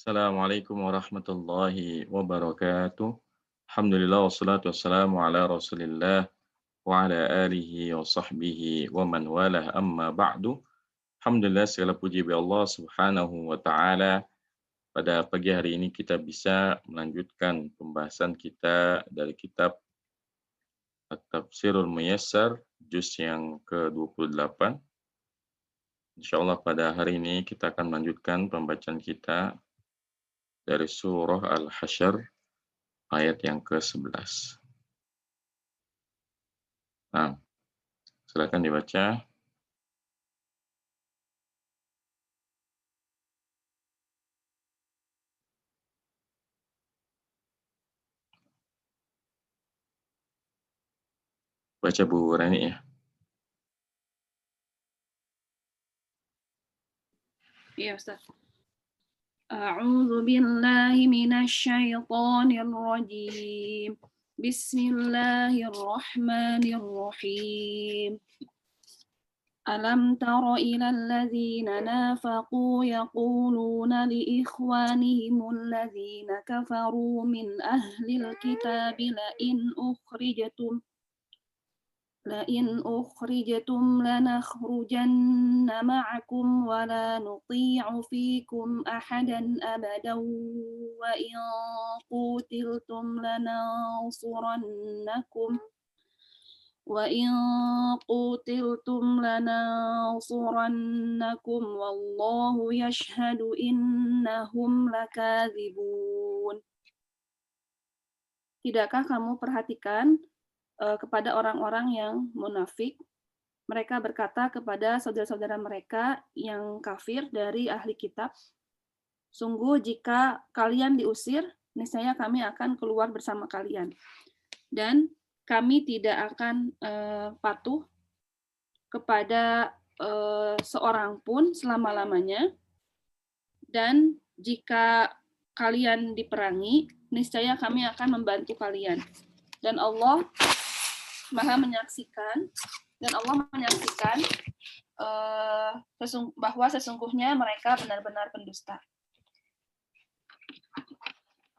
Assalamualaikum warahmatullahi wabarakatuh. Alhamdulillah wassalatu wassalamu ala Rasulillah wa ala alihi wa sahbihi wa man walah amma ba'du. Alhamdulillah segala puji bagi Allah Subhanahu wa taala. Pada pagi hari ini kita bisa melanjutkan pembahasan kita dari kitab At-Tafsirul Muyassar juz yang ke-28. Insyaallah pada hari ini kita akan melanjutkan pembacaan kita dari surah Al-Hasyr ayat yang ke-11. Nah, silakan dibaca. Baca Bu Rani ya. Iya, Ustaz. A'udzu billahi minasyaitonir rajim. Bismillahirrahmanirrahim. Alam tara ilal ladzina nafaqu yaquluna li ikhwanihim alladzina kafaru min ahlil kitabi لئن أخرجتم لنخرجن معكم ولا نطيع فيكم أحدا أبدا وإن قتلتم لننصرنكم والله يشهد إنهم لكاذبون. Tidakkah kamu perhatikan kepada orang-orang yang munafik? Mereka berkata kepada saudara-saudara mereka yang kafir dari ahli kitab, sungguh jika kalian diusir, niscaya kami akan keluar bersama kalian. Dan kami tidak akan patuh kepada seorang pun selama-lamanya. Dan jika kalian diperangi, niscaya kami akan membantu kalian. Dan Allah menyaksikan bahwa sesungguhnya mereka benar-benar pendusta.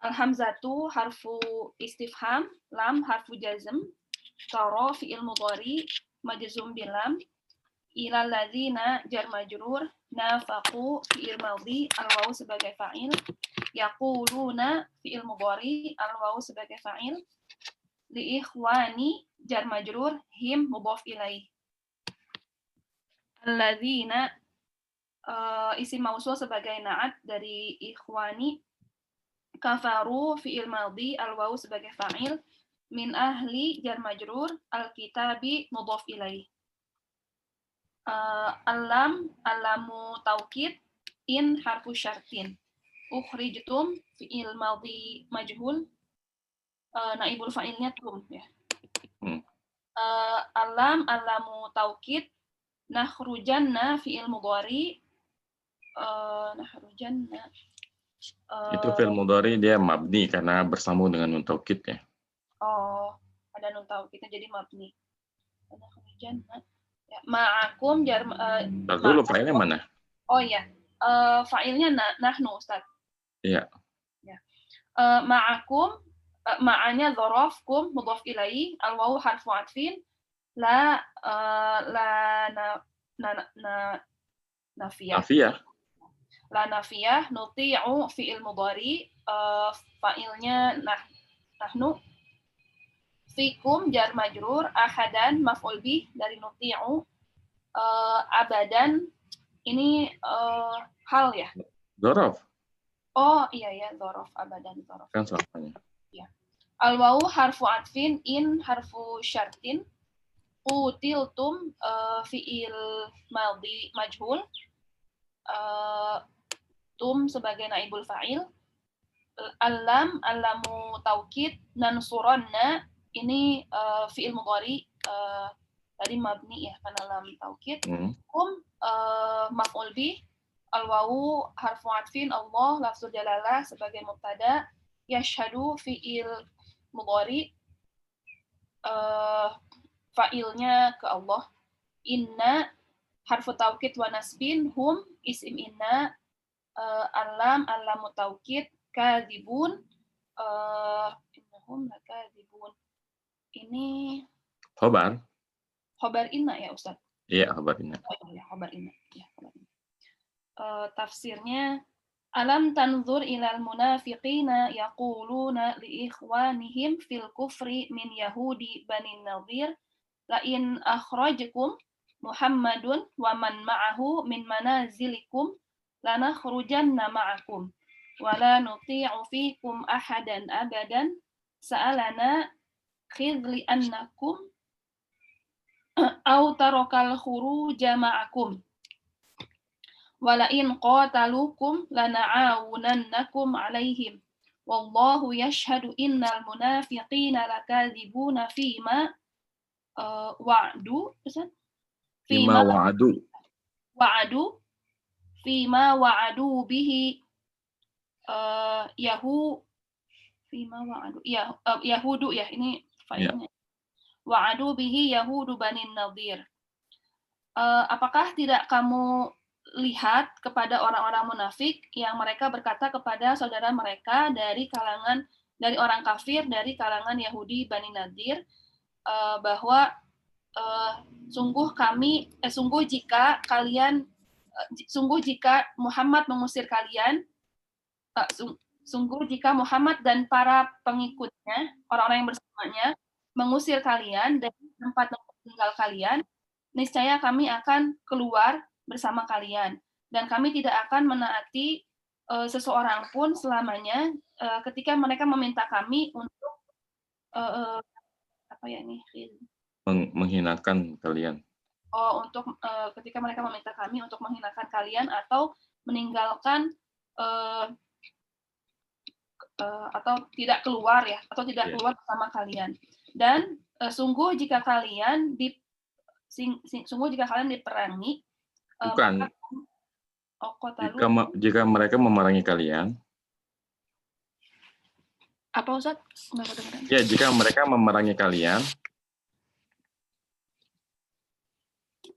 Al-hamzatu harfu istifham, lam harfu jazm, tara fi'il mudhari majzum bilam, ilal ladzina jar majrur, nafaqu fi'il madhi, al-wawu sebagai fa'il, yaquluna fi'il mudhari, al-wawu sebagai fa'il, li ikhwani jar majrur, him mudhaf ilaih. Alladzina isim mausul sebagai na'at dari ikhwani, kafaru fi'il madhi, al-wawu sebagai fa'il, min ahli jar majrur, al-kitabi mudhaf ilaih. Alam alamu taukid, in harfu syartin, ukhrijtum fi'il madhi majhul, naibul fa'ilnya tum ya. Alam alamu taukid, nakhrujanna fi'il mudhari, nakhrujanna Itu fi'il mudhari dia mabni karena bersambung dengan nun taukid ya. Oh, ada nun taukidnya jadi mabni. Nakhrujanna ya, ma'akum jar dulu fa'ilnya mana? Oh iya. Fa'ilnya nahnu, Ustaz. Iya. Ya. Ma'akum, ma'anya dzaraf, kum mudhaf ilaih, al-wawu harfu atfin, la nafiyah. La nafiyah, nuti'u fi'il mudhari, fa'ilnya nahnu, fikum jar majrur, ahadan maf'ul bih dari nuti'u, abadan ini hal ya. Dzaraf. Oh iya ya, dzaraf, abadan dzaraf. Kan soalnya. Ya. Al-wawu harfu atfin, in harfu syartin, qutiltum fi'il madhi majhul, tum sebagai naibul fa'il, alam alamu taukid, nansuranna ini fi'il mudhari tadi mabni ya karena lam taukid, kum maf'ul bih, al-wawu harfu atfin, Allah lafzul jalalah sebagai mubtada, yashhadu fi'il mudhari, fa'ilnya ke Allah, inna harfu taukid wa nasbin, hum isim inna, Alam taukid, kadzibun, innahum lakadzibun. Ini Khobar. khobar inna ya Ustaz? Iya, khobar inna. Oh iya, khobar inna. Ya, khobar inna. Tafsirnya, alam tanzur ilal munafiqina yaquluna li ikhwanihim fil kufri min yahudi bani nadhir la in akhrajkum Muhammadun wa man ma'ahu min manazilikum lanakhrujanna ma'akum wa la nuti'u fikum ahadan abadan sa'alana khidli annakum au tarakal khuruja ma'akum wala in qatalukum lana'awunannakum alaihim wallahu yashhadu innal munafiqina lakadzibuna fima wa'du Fima wa'adu. fima wa'adu bihi yahudu ya ini failnya. Wa'adu bihi yahudu bani nadhir. Apakah tidak kamu lihat kepada orang-orang munafik yang mereka berkata kepada saudara mereka dari orang kafir dari kalangan Yahudi Bani Nadir bahwa sungguh jika Muhammad mengusir kalian, sungguh jika Muhammad dan para pengikutnya, orang-orang yang bersamanya, mengusir kalian dari tempat tinggal kalian, niscaya kami akan keluar bersama kalian. Dan kami tidak akan menaati seseorang pun selamanya ketika mereka meminta kami untuk menghinakan kalian. Untuk ketika mereka meminta kami untuk menghinakan kalian atau meninggalkan atau tidak keluar ya, atau tidak keluar bersama kalian. Dan sungguh jika kalian diperangi, bukan. Jika mereka memerangi kalian. Apa Ustaz? Ya, jika mereka memerangi kalian.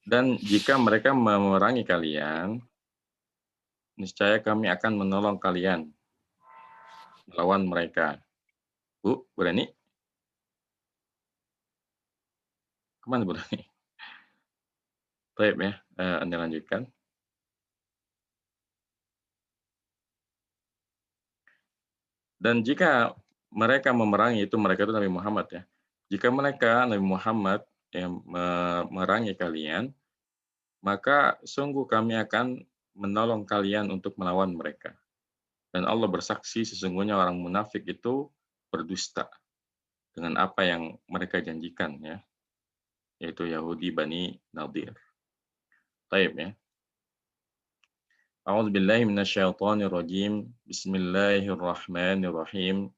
Dan jika mereka memerangi kalian, niscaya kami akan menolong kalian melawan mereka. Bu, berani? Kemana berani? Baik ya, Anda lanjutkan. Dan jika mereka memerangi mereka itu Nabi Muhammad ya. Jika mereka Nabi Muhammad yang memerangi kalian, maka sungguh kami akan menolong kalian untuk melawan mereka. Dan Allah bersaksi sesungguhnya orang munafik itu berdusta dengan apa yang mereka janjikan ya, yaitu Yahudi Bani Nadir. Baik ya. A'udzu billahi minasyaitonir rajim. Bismillahirrahmanirrahim.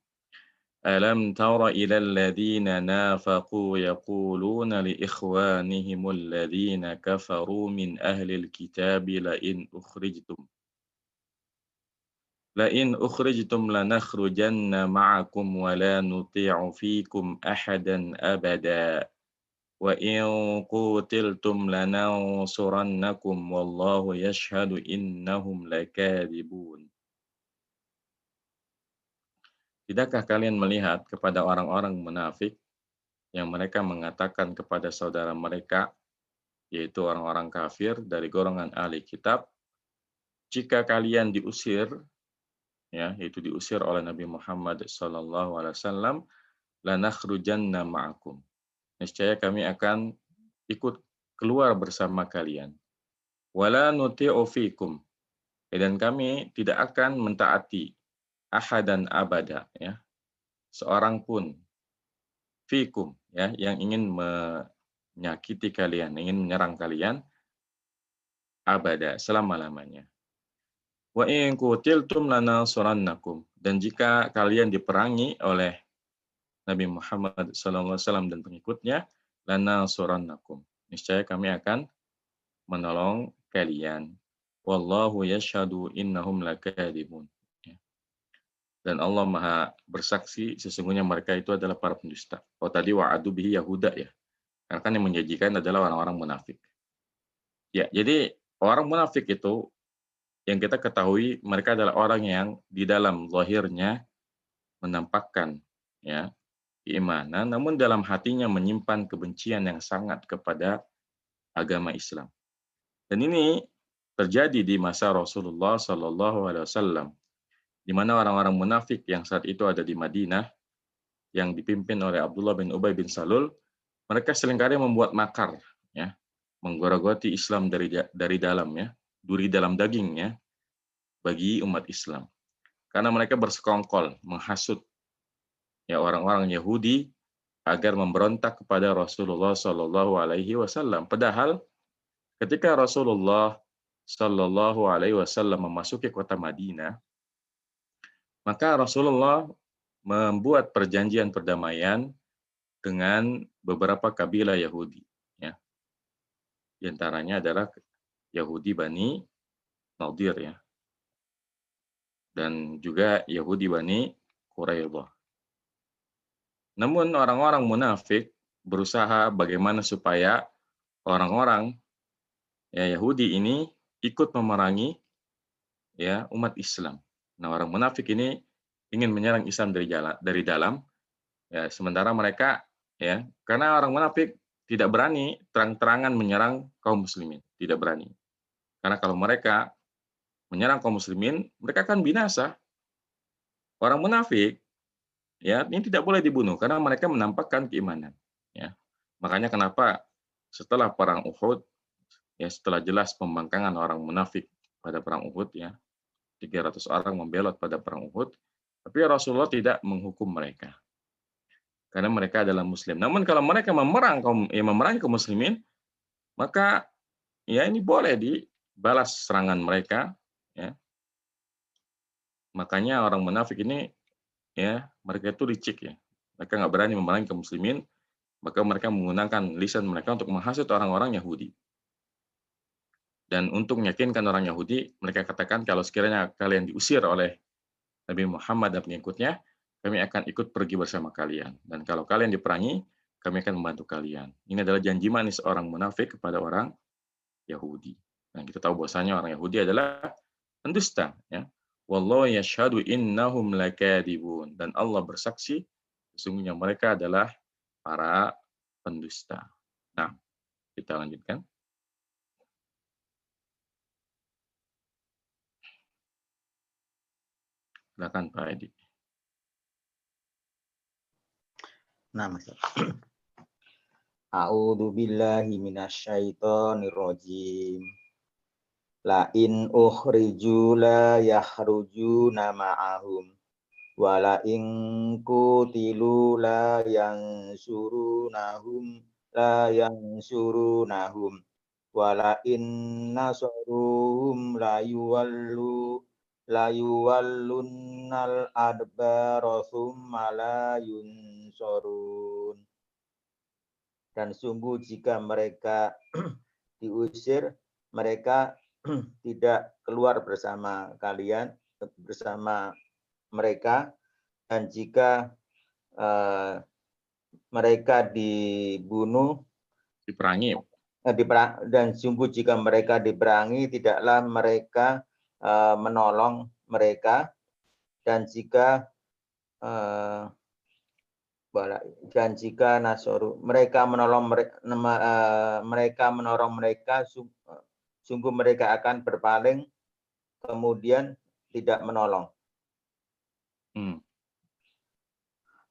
Alam tara ilal ladzina nafaqu yaquluna li ikhwanihimul ladzina kafaru min ahlil kitabi la in ukhrijtum lanakhrujanna ma'akum wa la nuti'u fikum ahadan abada wa in qutiltum lanansurannakum wallahu yashhadu innahum lakadzibun. Tidakkah kalian melihat kepada orang-orang munafik yang mereka mengatakan kepada saudara mereka, yaitu orang-orang kafir dari golongan ahli kitab, jika kalian diusir, ya, yaitu diusir oleh Nabi Muhammad SAW, lanakhrujanna ma'akum. Niscaya kami akan ikut keluar bersama kalian. Wala nuti'u fikum. Dan kami tidak akan mentaati ahadan abada, ya, seorang pun fikum, ya, yang ingin menyakiti kalian, ingin menyerang kalian abada, selama-lamanya. Wa in qutiltum lanansurannakum. Dan jika kalian diperangi oleh Nabi Muhammad SAW dan pengikutnya, lanansurannakum. Niscaya kami akan menolong kalian. Wallahu yashhadu innahum lakadzibun. Dan Allah Maha bersaksi sesungguhnya mereka itu adalah para pendusta. Oh tadi wa'adu bihi Yahuda ya. Karena kan yang menjanjikan adalah orang-orang munafik. Ya, jadi orang munafik itu yang kita ketahui mereka adalah orang yang di dalam zahirnya menampakkan ya keimanan, namun dalam hatinya menyimpan kebencian yang sangat kepada agama Islam. Dan ini terjadi di masa Rasulullah Shallallahu Alaihi Wasallam, di mana orang-orang munafik yang saat itu ada di Madinah, yang dipimpin oleh Abdullah bin Ubay bin Salul, mereka seringkali membuat makar, ya, menggerogoti Islam dari dalam, ya, duri dalam dagingnya bagi umat Islam. Karena mereka bersekongkol menghasut ya orang-orang Yahudi agar memberontak kepada Rasulullah Shallallahu Alaihi Wasallam. Padahal ketika Rasulullah Shallallahu Alaihi Wasallam memasuki kota Madinah, maka Rasulullah membuat perjanjian perdamaian dengan beberapa kabilah Yahudi. Ya. Di antaranya adalah Yahudi Bani Nadir, ya, dan juga Yahudi Bani Quraidah. Namun orang-orang munafik berusaha bagaimana supaya orang-orang ya Yahudi ini ikut memerangi ya umat Islam. Nah, orang munafik ini ingin menyerang Islam dari dalam, ya, sementara mereka ya karena orang munafik tidak berani terang-terangan menyerang kaum muslimin, tidak berani. Karena kalau mereka menyerang kaum muslimin, mereka akan binasa. Orang munafik ya ini tidak boleh dibunuh karena mereka menampakkan keimanan, ya. Makanya kenapa setelah perang Uhud, ya setelah jelas pembangkangan orang munafik pada perang Uhud, ya 300 orang membelot pada perang Uhud, tapi Rasulullah tidak menghukum mereka karena mereka adalah muslim. Namun kalau mereka memerangi kaum muslimin, maka ya ini boleh dibalas serangan mereka, ya. Makanya orang munafik ini ya mereka itu licik, ya. Mereka nggak berani memerangi kaum muslimin, maka mereka menggunakan lisan mereka untuk menghasut orang-orang Yahudi. Dan untuk meyakinkan orang Yahudi, mereka katakan kalau sekiranya kalian diusir oleh Nabi Muhammad dan pengikutnya, kami akan ikut pergi bersama kalian. Dan kalau kalian diperangi, kami akan membantu kalian. Ini adalah janji manis orang munafik kepada orang Yahudi. Dan kita tahu bahwasanya orang Yahudi adalah pendusta, ya. Wallahu yashhadu innahum lakadibun. Dan Allah bersaksi sesungguhnya mereka adalah para pendusta. Nah, kita lanjutkan. Silakan Pak Edi. Nah, Mas. A'udzu billahi minasyaitonir rajim. La in ukhriju la yakhrujuna ma'ahum wa la in qutilu la yansurunahum wa la in nasaruhum la yuwallunnal adbara thumma la yunsurun. Dan sungguh jika mereka diusir, mereka tidak keluar bersama kalian, bersama mereka. Dan jika mereka dibunuh, Diperangi. Dan sungguh jika mereka diperangi, tidaklah mereka menolong mereka. Dan jika nasoru mereka menolong mereka, sungguh mereka akan berpaling kemudian tidak menolong.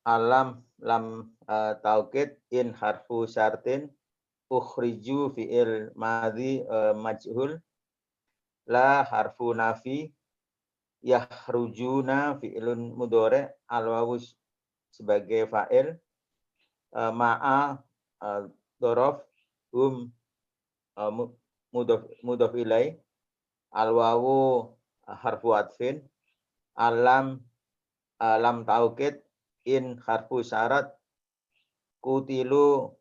Alam lam taukid in harfu syartin ukhriju fi'il madhi majhul, la harfu nafi, yakhrujuna fi'ilun mudhari al-wawu sebagai fa'il, ma'a dhorof mudhof ilai, al-wawu harfu atfin, alam lam taukid in harfu syarat, kutilu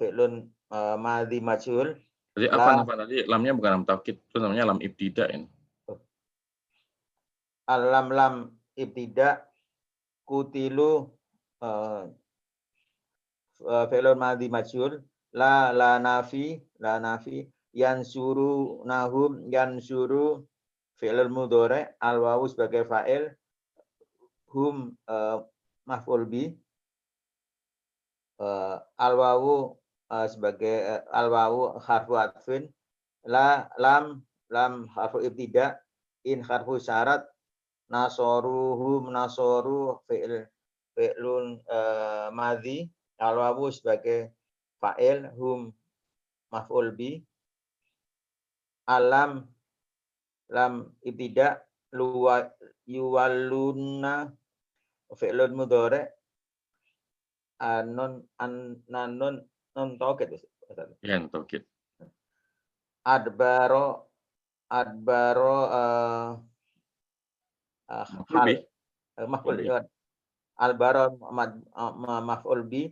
fi'lun madhi majhul. Jadi apa tadi? Lamnya bukan lam taukid, itu namanya lam ibtida ini. Lam ibtida, kutilu fi'lun madhi majhul, la nafi, yansuru fi'il mudhari al wawu sebagai fa'il, hum maf'ul bi, al wawu sebagai al wawu harfu atfin, lam harfu ibtida, in harfu syarat, nasoruhum nasoru fi'lun madhi, al wawu sebagai fa'il, hum maf'ul bi, alam lam ibtida, yuwalluna fi'lun mudhari, non taukid. Ya, taukid. Adbaro Maf'ul bih. maf'ul albaro maf'ul bi,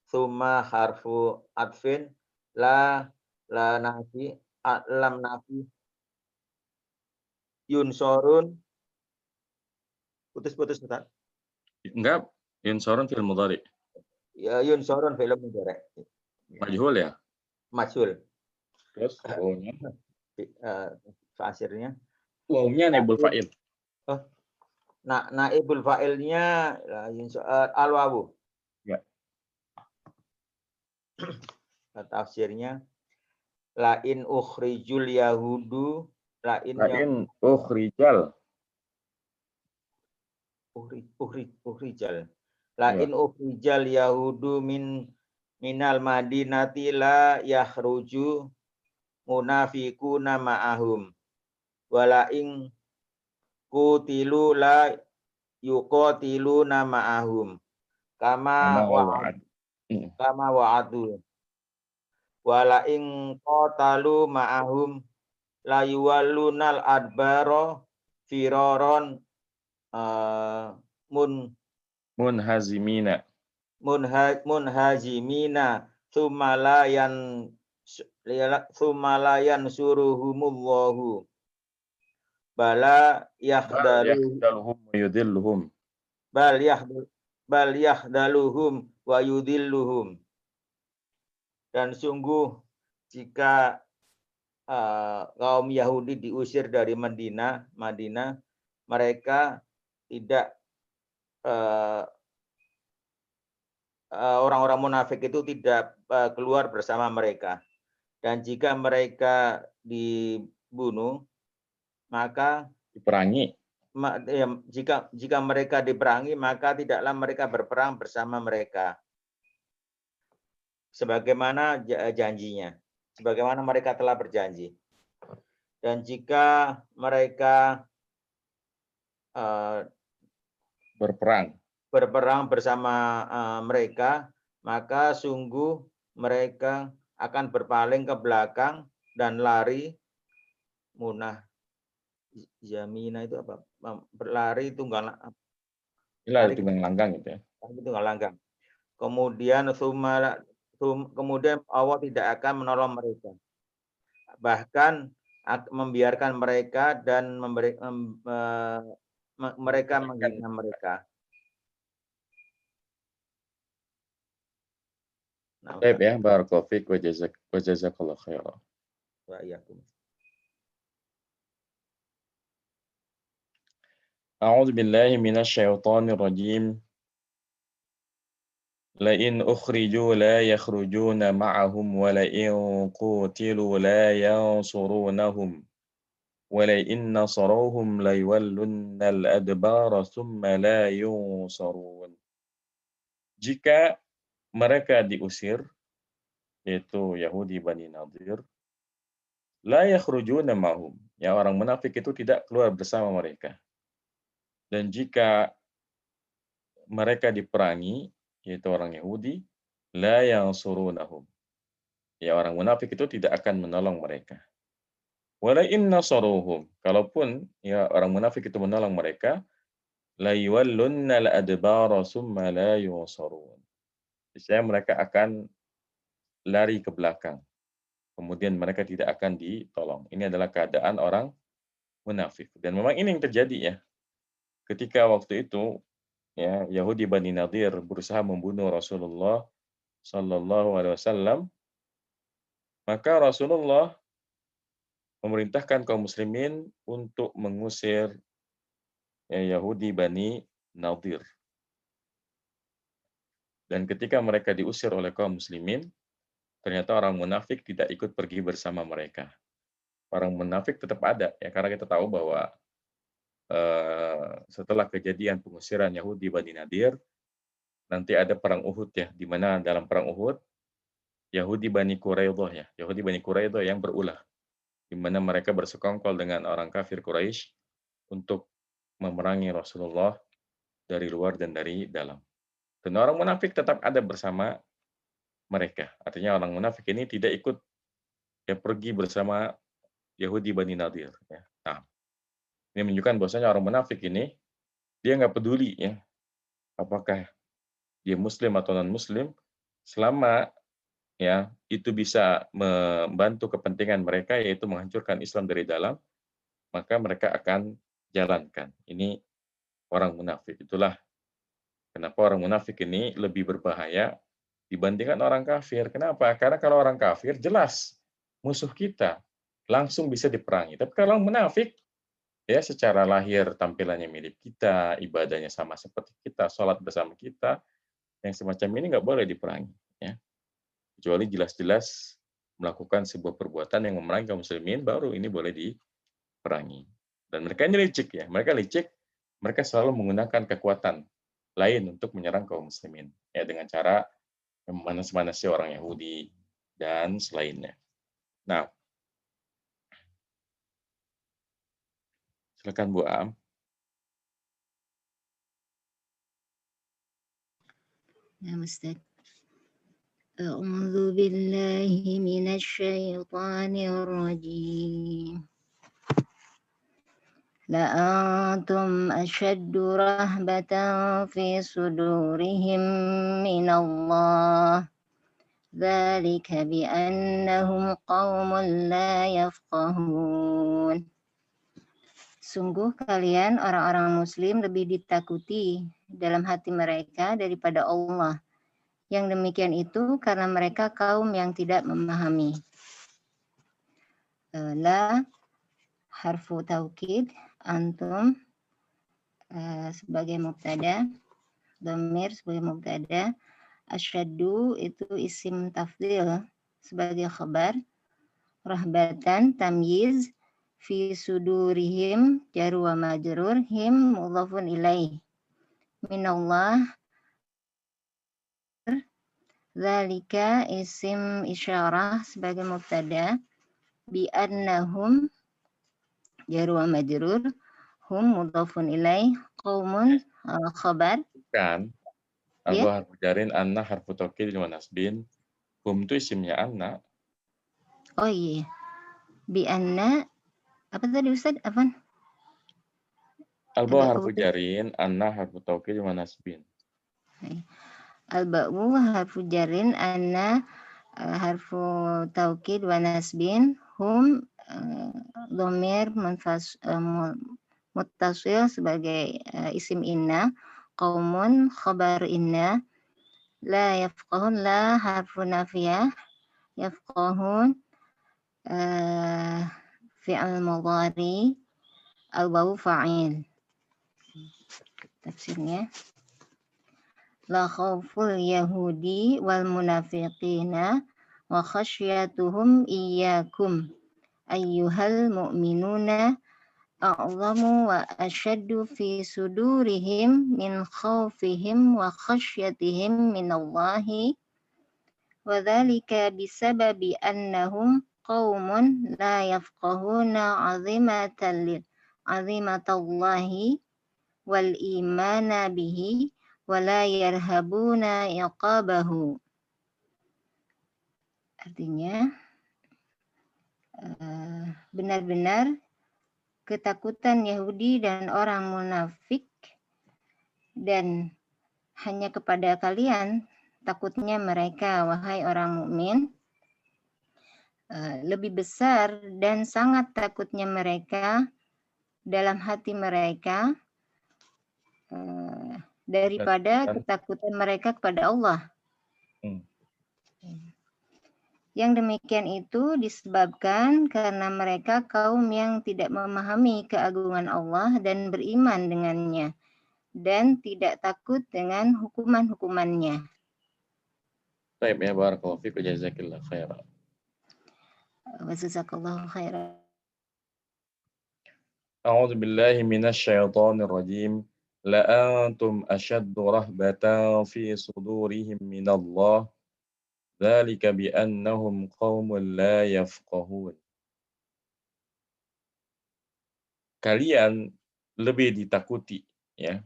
summa harfu atfin, la nafi, lam nafi, yunsorun, putus Ustaz. Enggak, yunsorun fil mudhari. Ya, yunsorun fi'il mudhari. Majhul ya? Majhul. Terus wawunya? Fasirnya. Wawunya naibul fa'il. Naibul fa'ilnya al wawu. Ya. Tafsirnya la in ukhrijul yahudu, la in ukhrijal. Ukhrijal. La in ukhrijal yahudu minal madinati la yakhruju munafiquna ma'ahum. Wala in qutilu la yuqatiluna ma'ahum. Kama wa'adu. Wala in qatalu ma'ahum la yuwallunal adbaro firaron munhazimina sumalayan suruhumullahu bala yakhdaluhum wa yudhilluhum bal yahdaluhum wa yudhilluhum. Dan sungguh jika kaum Yahudi diusir dari Madinah, mereka tidak orang-orang munafik itu tidak keluar bersama mereka. Dan jika mereka dibunuh, maka diperangi. Jika mereka diperangi, maka tidaklah mereka berperang bersama mereka. Sebagaimana janjinya, sebagaimana mereka telah berjanji. Dan jika mereka berperang bersama mereka, maka sungguh mereka akan berpaling ke belakang dan lari. Munah jamina itu apa? Berlari tunggal langgang gitu ya. Tunggal langgang. Kemudian Allah tidak akan menolong mereka. Bahkan membiarkan mereka dan mereka menghina mereka. Baik ya, barakallahu fiik wa jazakallahu khairan. Wa iyyakum. A'udzu billahi minasy syaithanir rajim. لئن أخرجوا لا يخرجون معهم ولئن قتلوا لا ينصرونهم ولئن نصروهم ليولن الأدبار ثم لا ينصرون. Jika mereka diusir, yaitu Yahudi Bani Nadir, la yakhrujuna ma'hum, ya orang munafik itu tidak keluar bersama mereka. Dan jika mereka diperangi, yaitu orang Yahudi, la yansurunahum, ya orang munafik itu tidak akan menolong mereka. Wala in nasaruhum, kalaupun ya orang munafik itu menolong mereka, la yuwallunna al-adbara summa la yunsarun. Biasanya mereka akan lari ke belakang, kemudian mereka tidak akan ditolong. Ini adalah keadaan orang munafik. Dan memang ini yang terjadi ya. Ketika waktu itu ya Yahudi Bani Nadir berusaha membunuh Rasulullah Sallallahu Alaihi Wasallam, maka Rasulullah memerintahkan kaum muslimin untuk mengusir Yahudi Bani Nadir. Dan ketika mereka diusir oleh kaum muslimin, ternyata orang munafik tidak ikut pergi bersama mereka. Orang munafik tetap ada, ya, karena kita tahu bahwa setelah kejadian pengusiran Yahudi Bani Nadir, nanti ada perang Uhud, ya, di mana dalam perang Uhud Yahudi Bani Quraidah yang berulah, di mana mereka bersekongkol dengan orang kafir Quraisy untuk memerangi Rasulullah dari luar dan dari dalam. Dan orang munafik tetap ada bersama mereka. Artinya orang munafik ini tidak ikut pergi bersama Yahudi Bani Nadir. Ya. Nah, ini menunjukkan bahwasanya orang munafik ini dia nggak peduli, ya, apakah dia Muslim atau non Muslim, selama, ya, itu bisa membantu kepentingan mereka, yaitu menghancurkan Islam dari dalam, maka mereka akan jalankan. Ini orang munafik. Itulah kenapa orang munafik ini lebih berbahaya dibandingkan orang kafir. Kenapa? Karena kalau orang kafir jelas musuh kita, langsung bisa diperangi. Tapi kalau orang munafik, ya, secara lahir tampilannya mirip kita, ibadahnya sama seperti kita, sholat bersama kita, yang semacam ini nggak boleh diperangi. Ya. Kecuali jelas-jelas melakukan sebuah perbuatan yang memerangi kaum muslimin, baru ini boleh diperangi. Dan mereka ini licik, ya. Mereka licik, mereka selalu menggunakan kekuatan lain untuk menyerang kaum muslimin, ya, dengan cara memanas-manasi orang Yahudi dan selainnya. Nah, silakan Bu Am. Ya, Ustaz. A'udzu billahi minasyaitonir rajim. La antum ashaddu rahbatan fi sudurihim minallah. Dzalika bi annahum qaumun la yafqahun. Sungguh kalian orang-orang muslim lebih ditakuti dalam hati mereka daripada Allah. Yang demikian itu karena mereka kaum yang tidak memahami. La harfu taukid, antum sebagai mubtada, dhamir sebagai mubtada, asyaddu itu isim tafdhil sebagai khabar, rahbatan tamyiz, fi sudurihim jar wa majrur, him mudhafun ilaih, minallah, dzalika isim isyarah sebagai mubtada, bi annahum jar wa majrur, hum mudhafun ilaih, qaumun khabar. Kan, Ya. Al-Bahar Mujarin, Anna harfu taukid wa nasbin, hum itu isimnya Anna. Oh iya. Bi anna apa tadi Ustaz? Apaan? Al-Bahar harfu jarin, Anna harfu taukid wa nasbin. Al-ba'u harfu jarin, anna harfu taukid wa nasbin, hum dhamir muttasil sebagai isim inna, qaumun khabar inna, la yafqahun, la harfu nafiyah, yafqahun fi'al mudhari, al-wawu fa'il. Tafsirnya, la khawful yahudi wal munafiqina wa khasyatuhum iyyakum ayyuhal mu'minuna a'zamu wa ashaddu fi sudurihim min khawfihim wa khasyatihim minallahi wa dhalika bisababi annahum qaumun la yafqahuna azimatallahi wal imana bihi wala yarhabuna iqabahu. Artinya benar-benar ketakutan Yahudi dan orang munafik, dan hanya kepada kalian takutnya mereka, wahai orang mukmin, lebih besar dan sangat takutnya mereka dalam hati mereka daripada ketakutan mereka kepada Allah. Yang demikian itu disebabkan karena mereka kaum yang tidak memahami keagungan Allah dan beriman dengannya, dan tidak takut dengan hukuman-hukumannya. Baik ya, barakallahu fiik wa jazakillahu khairan. Wajazakallahu khairan. A'udzu billahi minasyaitonir rajim. La antum ashaddu rahbatan fi sudurihim minallah. Dzalika bi annahum qaumun la yafqahun. Kalian lebih ditakuti ya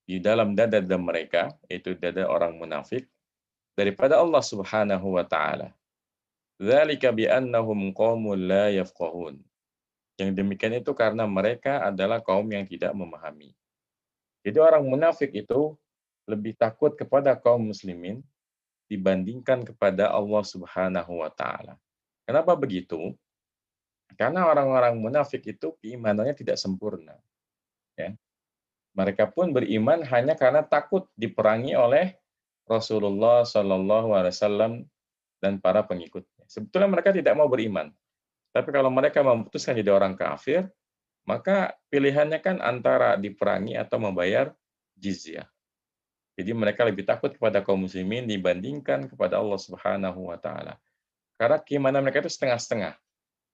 di dalam dada mereka, itu dada orang munafik, daripada Allah Subhanahu wa taala. Dzalika bi annahum qaumun la yafqahun. Yang demikian itu karena mereka adalah kaum yang tidak memahami. Jadi orang munafik itu lebih takut kepada kaum muslimin dibandingkan kepada Allah Subhanahu wa taala. Kenapa begitu? Karena orang-orang munafik itu keimanannya tidak sempurna. Ya. Mereka pun beriman hanya karena takut diperangi oleh Rasulullah Shallallahu Alaihi Wasallam dan para pengikutnya. Sebetulnya mereka tidak mau beriman. Tapi kalau mereka memutuskan jadi orang kafir, maka pilihannya kan antara diperangi atau membayar jizyah. Jadi mereka lebih takut kepada kaum muslimin dibandingkan kepada Allah Subhanahu wa taala. Karena keimanan mereka itu setengah-setengah.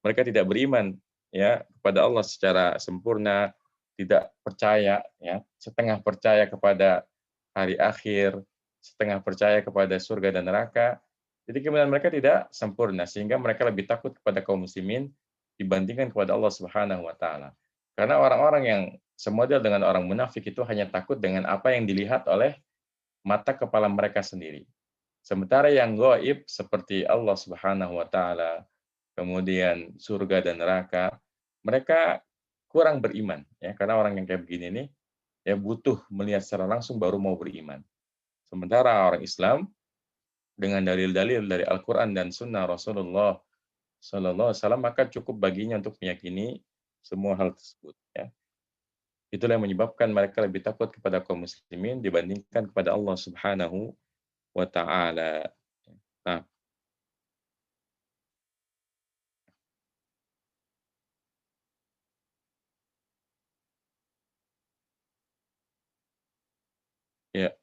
Mereka tidak beriman ya kepada Allah secara sempurna, tidak percaya ya, setengah percaya kepada hari akhir, setengah percaya kepada surga dan neraka. Jadi keimanan mereka tidak sempurna sehingga mereka lebih takut kepada kaum muslimin dibandingkan kepada Allah Subhanahu wa taala. Karena orang-orang yang semodel dengan orang munafik itu hanya takut dengan apa yang dilihat oleh mata kepala mereka sendiri. Sementara yang gaib seperti Allah Subhanahu wa taala, kemudian surga dan neraka, mereka kurang beriman ya, karena orang yang kayak begini nih ya butuh melihat secara langsung baru mau beriman. Sementara orang Islam dengan dalil-dalil dari Al-Qur'an dan sunnah Rasulullah Sallallahu Alaihi Wasallam maka cukup baginya untuk meyakini semua hal tersebut ya. Itulah yang menyebabkan mereka lebih takut kepada kaum muslimin dibandingkan kepada Allah Subhanahu wa taala. Nah, ya,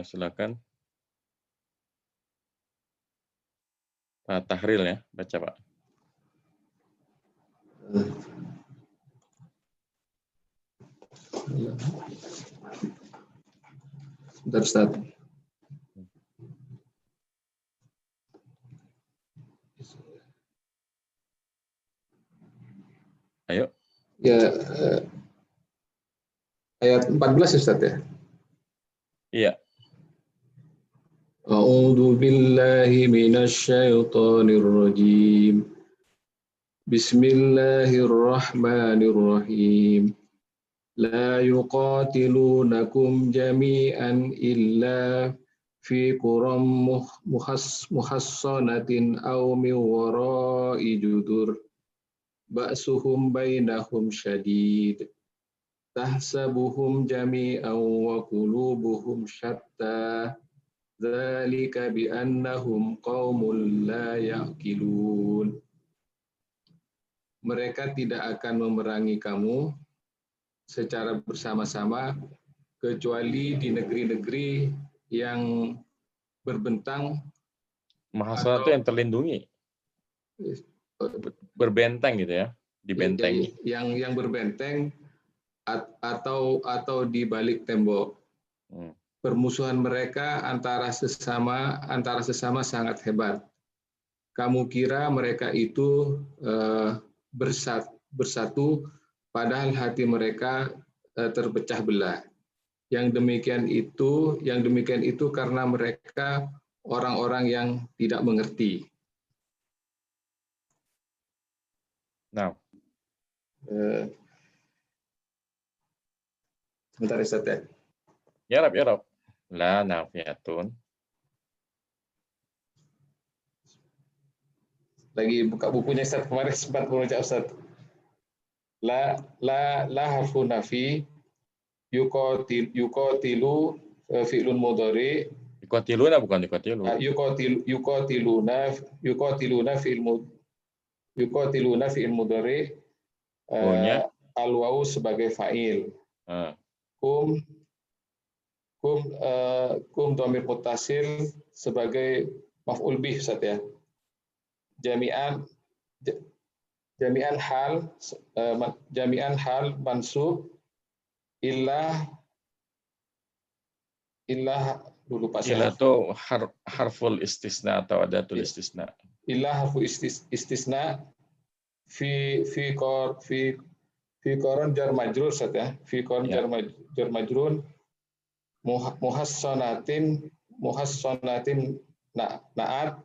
silakan Pak Tahril ya, baca Pak. Sebentar, Ustaz. Ayo. Ya, ayat 14 ya, Ustaz ya? Iya. A'udzu billahi minasyaitonir rajim. Bismillahirrahmanirrahim. La yuqatilunakum jami'an illa fi quram muhassanatin aw min wara'i judur. Ba'suhum bainahum syadid. Tahsabuhum jami'an wa qulubuhum syatta. Dzalika bi annahum qaumul la ya'qilun. Mereka tidak akan memerangi kamu secara bersama-sama kecuali di negeri-negeri yang berbentang. Mahasiswa itu yang terlindungi. Berbenteng gitu ya, dibentengi. Yang berbenteng atau di balik tembok. Permusuhan mereka antara sesama sangat hebat. Kamu kira mereka itu bersatu, padahal hati mereka terpecah belah. Yang demikian itu karena mereka orang-orang yang tidak mengerti. Nah, sebentar Ustaz ya. Ya Rab. La nafiyatun. Lagi buka bukunya Ustaz, kemarin sempat membaca Ustaz. La harfu nafi, yuqatilu fi'lun mudhari, Yuqatiluna bukan yuqatilu. Yuqatiluna fi'il mudhari Wawunya? al-wawu sebagai fa'il. Kum dhamir muttasil sebagai maf'ul bih, Ustaz ya. Jami'an hal mansub illah dulu Pak Ilah Syekh. itu harful istisna atau adatul istisna. Illah harfu istisna fi qaran jar majrur, Ustaz ya. Fi qaran jar majrur muhassanatin na'at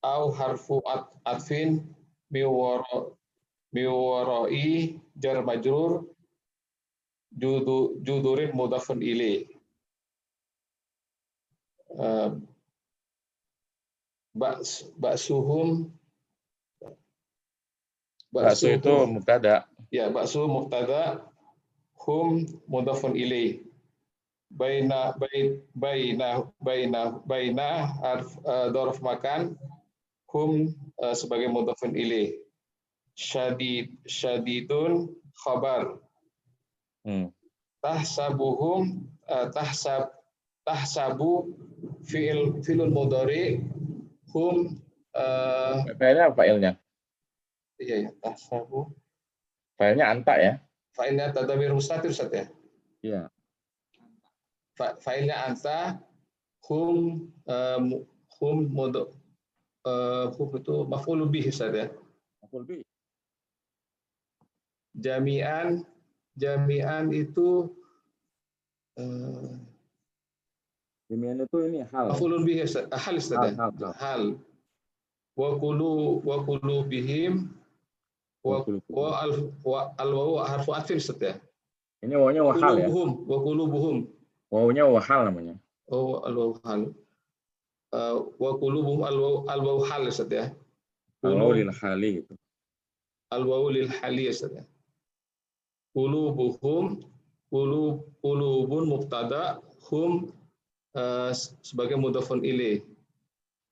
au harfu atfin miwarai jar majrur judurin mudhafun ilaih. Baksu itu mubtada. Ya, baksu mubtada, hum mudhafun ilaih. Baina harf dzarf makan, hum sebagai mudhafun ilaih. Syadidun khabar. Tahsabu fi'il mudhari, hum Failnya apa failnya? iya ya, tahsabu. Failnya anta ya? Failnya tadamir mustatir, Ustaz ya? Iya. Failnya anta, hum itu maf'ul bih, Ustaz ya? Maf'ul bih. Jami'an itu Jami'an itu ini hal. maf'ulun bih, Ustaz. Hal, Ustaz ya? Hal. Wa qulu bihim wa al-wawu harfu atfin, Ustaz ya? Ini wawunya wahal ya? Wa qulubuhum. Wawunya wahal namanya. Oh, al-wawu hal. Wa qulubuhum al-wawu hal, Ustaz ya? Al-wawu lil hali gitu. Al-wawu lil hali, Ustaz ya? Qulubuhum, qulubun mubtada, hum sebagai mudhafun ilaih.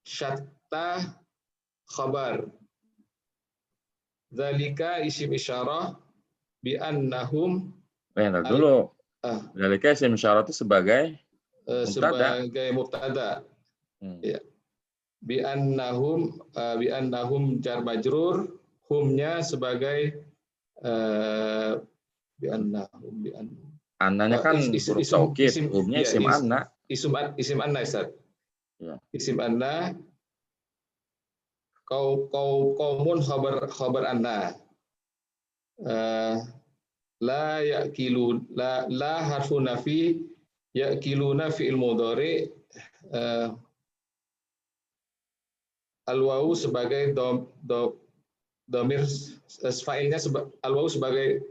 Syatta khabar. Zalika isim isyarah bi annahum. Dulu. Zalika isim isyarah itu sebagai mubtada. Ya. Bi annahum jar majrur, humnya sebagai Annanya kan huruf taukid, humnya isim anna. Isim anna, Ustaz. Ya. Isim anna, kaumun khabar anna. La ya'kilun, la harfu nafi, ya'kiluna fi'il mudhari, al-wawu sebagai dhamir fa'ilnya, al-wawu sebagai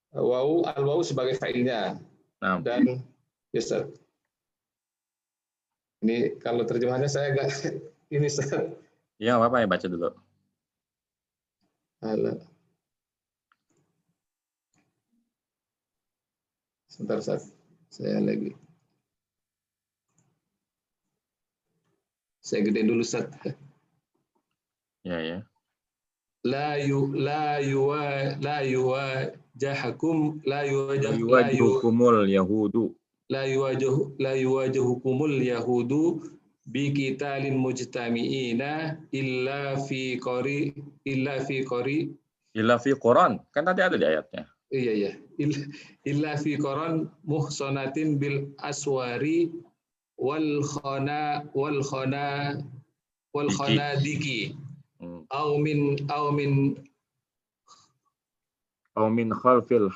al-wawu sebagai fa'ilnya. Dan yes, Ustaz. Ini kalau terjemahannya saya agak ini, Ustaz. Iya, apa ya, baca dulu. Halo. Sebentar, Ustaz. Saya lagi. Saya gedein dulu, Ustaz. Ya. La yuwajihukumul yahudu. La yuwajihukumul yahudu bi qitalin mujtami'ina illa fi Quran. Kan tadi ada di ayatnya. Iya. Illa fi qaran muhsanatin bil aswari wal khanadiki au min khalfil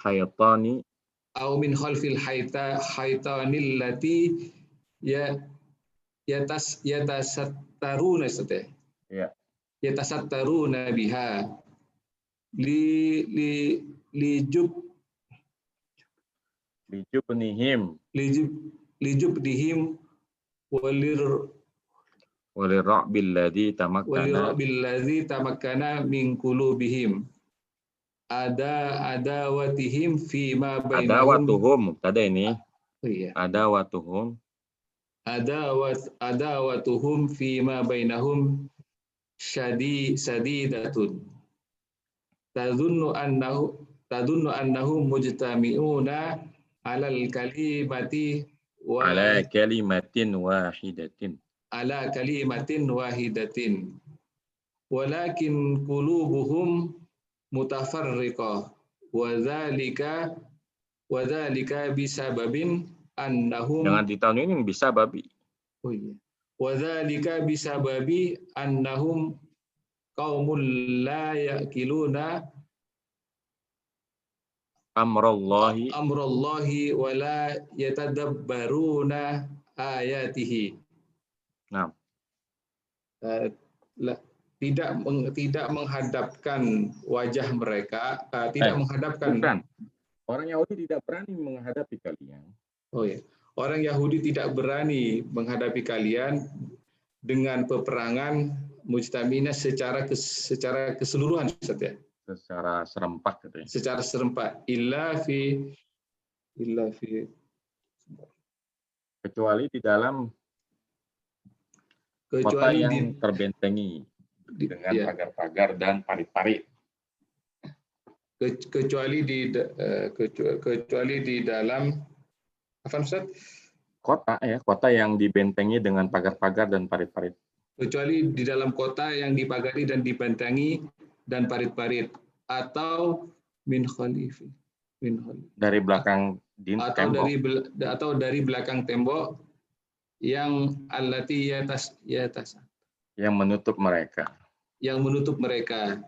haytani allati yatasattaruna, ya. Yatasattaruna biha lijubnihim walirra'bil ladzi tamakkana min qulubihim adawatihim fi ma bainahum. Adawatuhum tadi ini. Oh iya. Adawatuhum adawatuhum fima bainahum sadidatun tadunnu annahum mujtami'una alal kalimati Ala kalimatin wahidatin. ala kalimatin wahidatin walakin qulubuhum mutafarriqah wa dzalika bisababin annahum Jangan ditahun ini bisa babi. oh iya wa dzalika bisababi annahum qaumul la yaqiluna amrallahi wa la yatadabbaruna ayatihi. Nah, tidak menghadapkan wajah mereka, tidak menghadapkan. Bukan. Orang Yahudi tidak berani menghadapi kalian. Oh ya, orang Yahudi tidak berani menghadapi kalian dengan peperangan mujtamina secara keseluruhan, Ustaz ya. Secara serempak gitu ya. Secara serempak. Illa fi Kecuali di dalam kota yang terbentengi dengan pagar-pagar dan parit-parit. Kecuali di dalam apa Ustaz? Kota yang dibentengi dengan pagar-pagar dan parit-parit. Kecuali di dalam kota yang dipagari dan dibentengi dan parit-parit atau min khalifi. Dari belakang tembok. Atau dari belakang tembok yang allati yatas yang menutup mereka. Yang menutup mereka.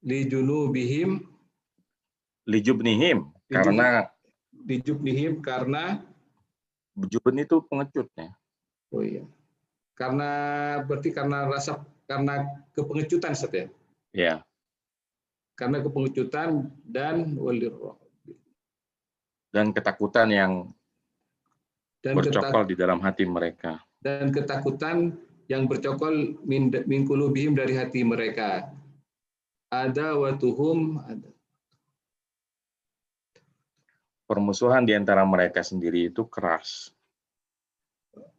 Lijubnihim karena jubun itu pengecutnya. Oh iya. Karena kepengecutan Ustaz ya. Iya. Karena kepengecutan dan ketakutan yang bercokol di dalam hati mereka. Dan ketakutan yang bercokol min qulubihim dari hati mereka. Adawatuhum permusuhan di antara mereka sendiri itu keras.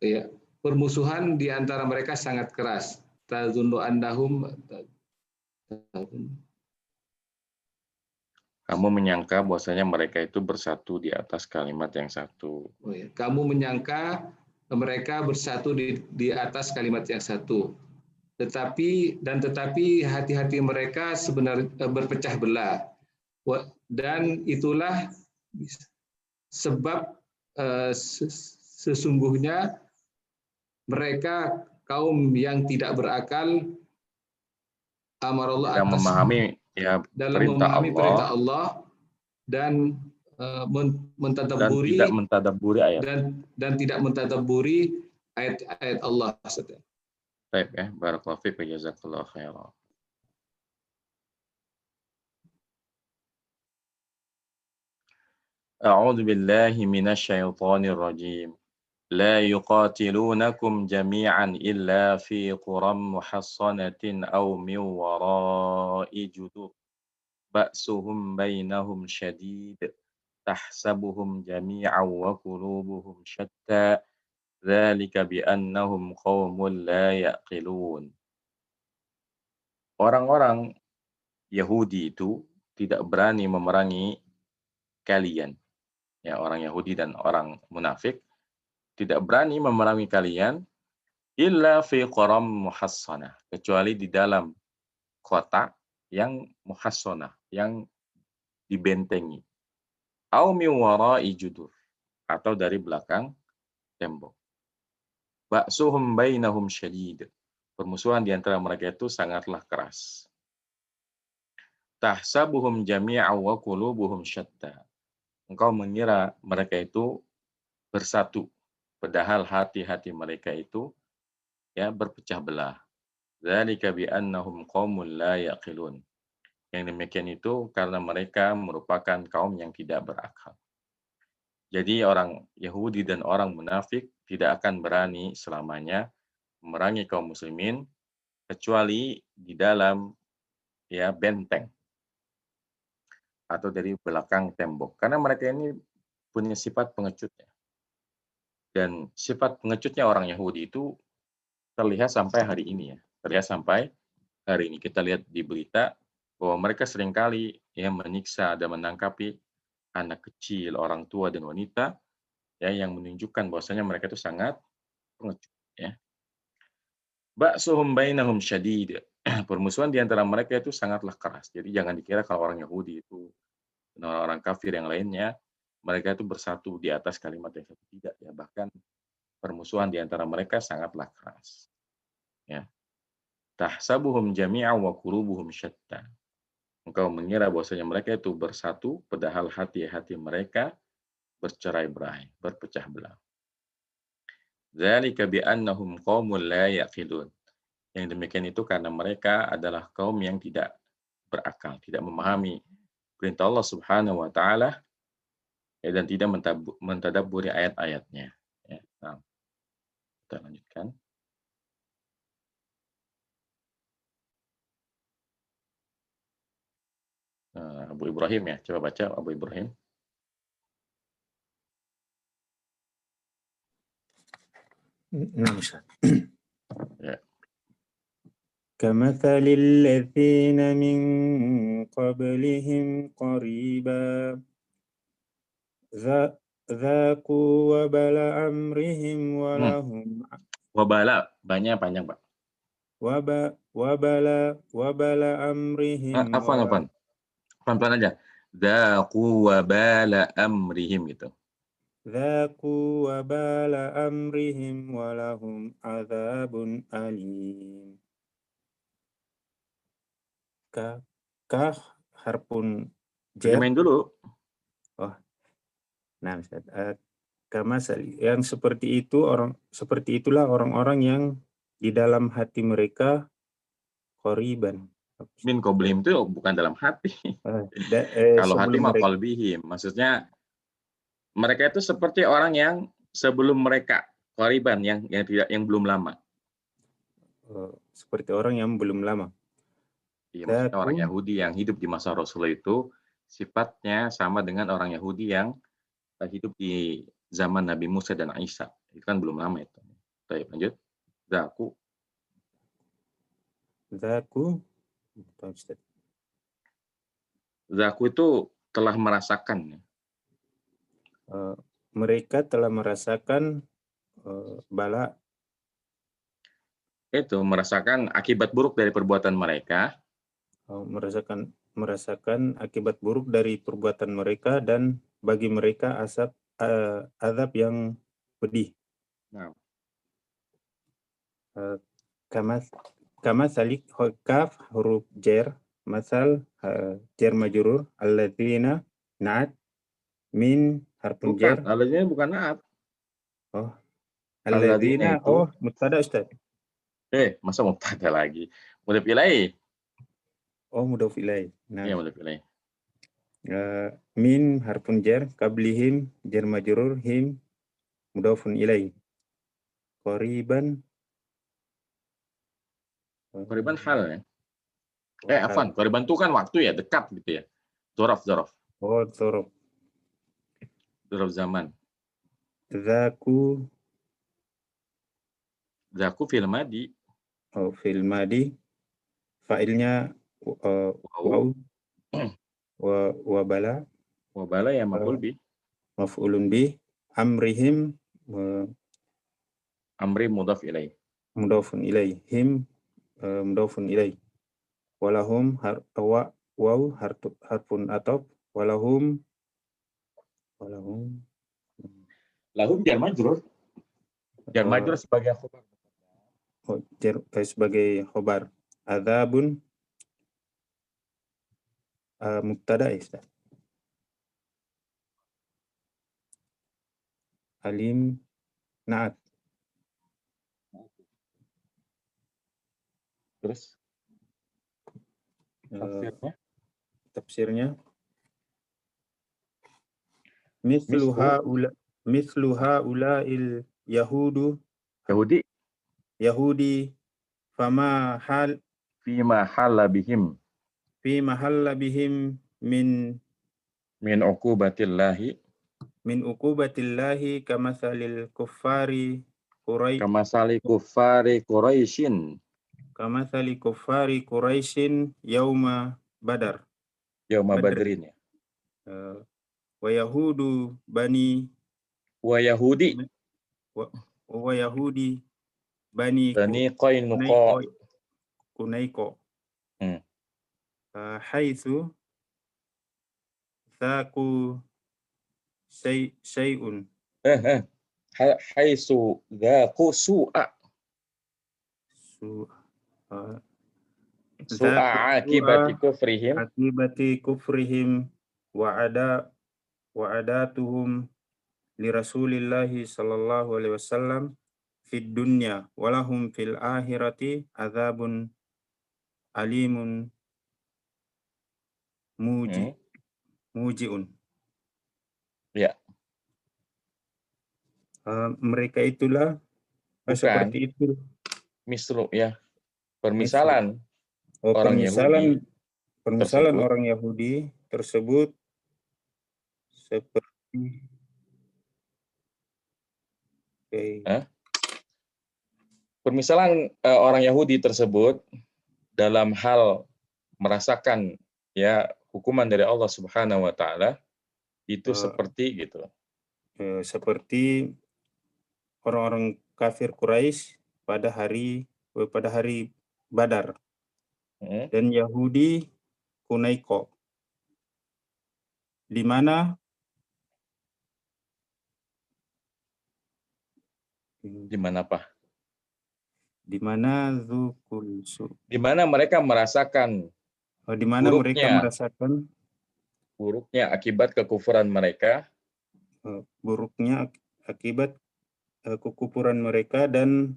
Ya, permusuhan di antara mereka sangat keras. Tazunnu annahum kamu menyangka bahwasanya mereka itu bersatu di atas kalimat yang satu. Oh ya. Kamu menyangka mereka bersatu di atas kalimat yang satu. Tetapi hati-hati mereka sebenarnya berpecah belah. Dan itulah sebab sesungguhnya mereka kaum yang tidak berakal amarallah yang memahami dalam memahami perintah Allah dan mentadabburi dan tidak mentadabburi ayat-ayat Allah. Baik ya, barakallahu fiik wa jazakallahu khairan. A'udzu billahi minasy syaithanir rajim. La yuqatilunakum jami'an illa fi quram muhassanatin aw min wara'i judur. Ba'suhum bainahum syadid. Tahsabuhum jami'an wa qulubuhum syatta. Dzalika bi'annahum qaumun la yaqilun. Orang-orang Yahudi itu tidak berani memerangi kalian. Ya, orang Yahudi dan orang munafik tidak berani memerangi kalian illa fi qaram muhassanah, kecuali di dalam kota yang muhassanah, yang dibentengi. Au min wara'i judur, atau dari belakang tembok. Ba'suhum bainahum syadid. Permusuhan di antara mereka itu sangatlah keras. Tahsabuhum jami'an wa qulubuhum syatta. Engkau mengira mereka itu bersatu, padahal hati-hati mereka itu berpecah belah. Dzalika bi annahum qaumul la yaqilun. Yang demikian itu karena mereka merupakan kaum yang tidak berakal. Jadi orang Yahudi dan orang munafik tidak akan berani selamanya memerangi kaum muslimin kecuali di dalam benteng atau dari belakang tembok. Karena mereka ini punya sifat pengecut. Dan sifat pengecutnya orang Yahudi itu terlihat sampai hari ini ya. Terlihat sampai hari ini. Kita lihat di berita bahwa mereka seringkali ya menyiksa dan menangkapi anak kecil, orang tua dan wanita ya yang menunjukkan bahwasanya mereka itu sangat pengecut ya. Ba'suhum bainahum syadid. Permusuhan di antara mereka itu sangatlah keras. Jadi jangan dikira kalau orang Yahudi itu dan orang-orang kafir yang lainnya mereka itu bersatu di atas kalimat yang satu, tidak ya. Bahkan permusuhan di antara mereka sangatlah keras. Ya. Tahsabuhum jami'a wa qulubuhum syatta. Engkau mengira bahwasanya mereka itu bersatu, padahal hati-hati mereka bercerai-berai, berpecah belah. Dzalika bi'annahum qaumun la yaqilun. Yang demikian itu karena mereka adalah kaum yang tidak berakal, tidak memahami perintah Allah Subhanahu wa taala ya, dan tidak mentadabburi ayat-ayatnya. Ya. Nah, kita lanjutkan. Abu Ibrahim ya, coba baca Abu Ibrahim. نعم أستاذ. Ya. كمثل الذين من قبلهم قريبا ذاقوا وبل أمرهم ولهم Wabala, banyak panjang Pak. وبل أمرهم Afwan. Pelan-pelan aja. Dzaqu wabala amrihim gitu. ذاقوا وبال أمرهم ولهم عذاب أليم. Kah harpun Jadi main dulu. Nah, Ustaz, yang seperti itulah orang-orang yang di dalam hati mereka qoriban. Min qablihim itu bukan dalam hati. Kalau hati mah qalbihim. Maksudnya mereka itu seperti orang yang sebelum mereka qoriban yang belum lama. Seperti orang yang belum lama. Iya, maksudnya orang Yahudi yang hidup di masa Rasulullah itu sifatnya sama dengan orang Yahudi yang hidup di zaman Nabi Musa dan Isa. Itu kan belum lama itu. Baik, lanjut. Zaku itu telah merasakan. Mereka telah merasakan bala. Itu merasakan akibat buruk dari perbuatan mereka. Merasakan akibat buruk dari perbuatan mereka dan bagi mereka azab yang pedih. Nah. Kama salik kaf huruf jar masal jar majrur alladzina na'at min harfun jar. Alladzina bukan na'at. Oh. Alladzina itu mubtada Ustaz. Masa mubtada lagi? Mudhaf ilaih. Oh, mudhaf ilaih. Nah. Iya, mudhaf ilaih. Min harfun jar qablihim jar majrur him mudhafun ilaih. Qoriban hal ya. Afwan, qoriban itu kan waktu ya, dekat gitu ya. Dzaraf. Oh, dzaraf. Dzaraf zaman. Zaku fil madi. Oh, fil madi. Fa'ilnya waw. Wabala. Wabala ya maf'ul bi. Maf'ulun bi. Amrihim. Amri mudhaf ilaih. Mudhafun ilaih. Him mudhafun ilaih. Walahum waw harfun ataf. Walahum jar majrur. Jar majrur sebagai khobar. Sebagai khobar. Adzabun mubtada Ustaz. Alim na'at. Terus tafsirnya misluha ula'il Yahudi fima halla bihim min uqubatillahi min uqubatillahi kamathalil kuffari Kamasali kuffari Quraisyin kamathali kuffari Quraisyin yauma Badar. yauma Badrin. badrin ya. Wa yahudu bani Wa Yahudi wa Yahudi bani Bani Qainuqa. Kunaiko Hmm. haitsu thaku syai'un Haitsu dzaqu su'a Zaku akibati kufrihim akibati kufrihim wa adatuhum li Rasulillahi sallallahu alaihi wasallam fid dunya walahum fil akhirati adzabun alimun mujiun. Ya. Mereka itulah seperti itu. Mislu ya. Permisalan permisalan orang Yahudi tersebut seperti permisalan orang Yahudi tersebut dalam hal merasakan ya hukuman dari Allah Subhanahu wa taala itu seperti gitu. Seperti orang-orang kafir Quraisy pada hari Badar. Dan Yahudi Kunaiko, di mana apa? Di mana zukulsu. Di mana mereka merasakan buruknya akibat kekufuran mereka. Buruknya akibat kekufuran mereka dan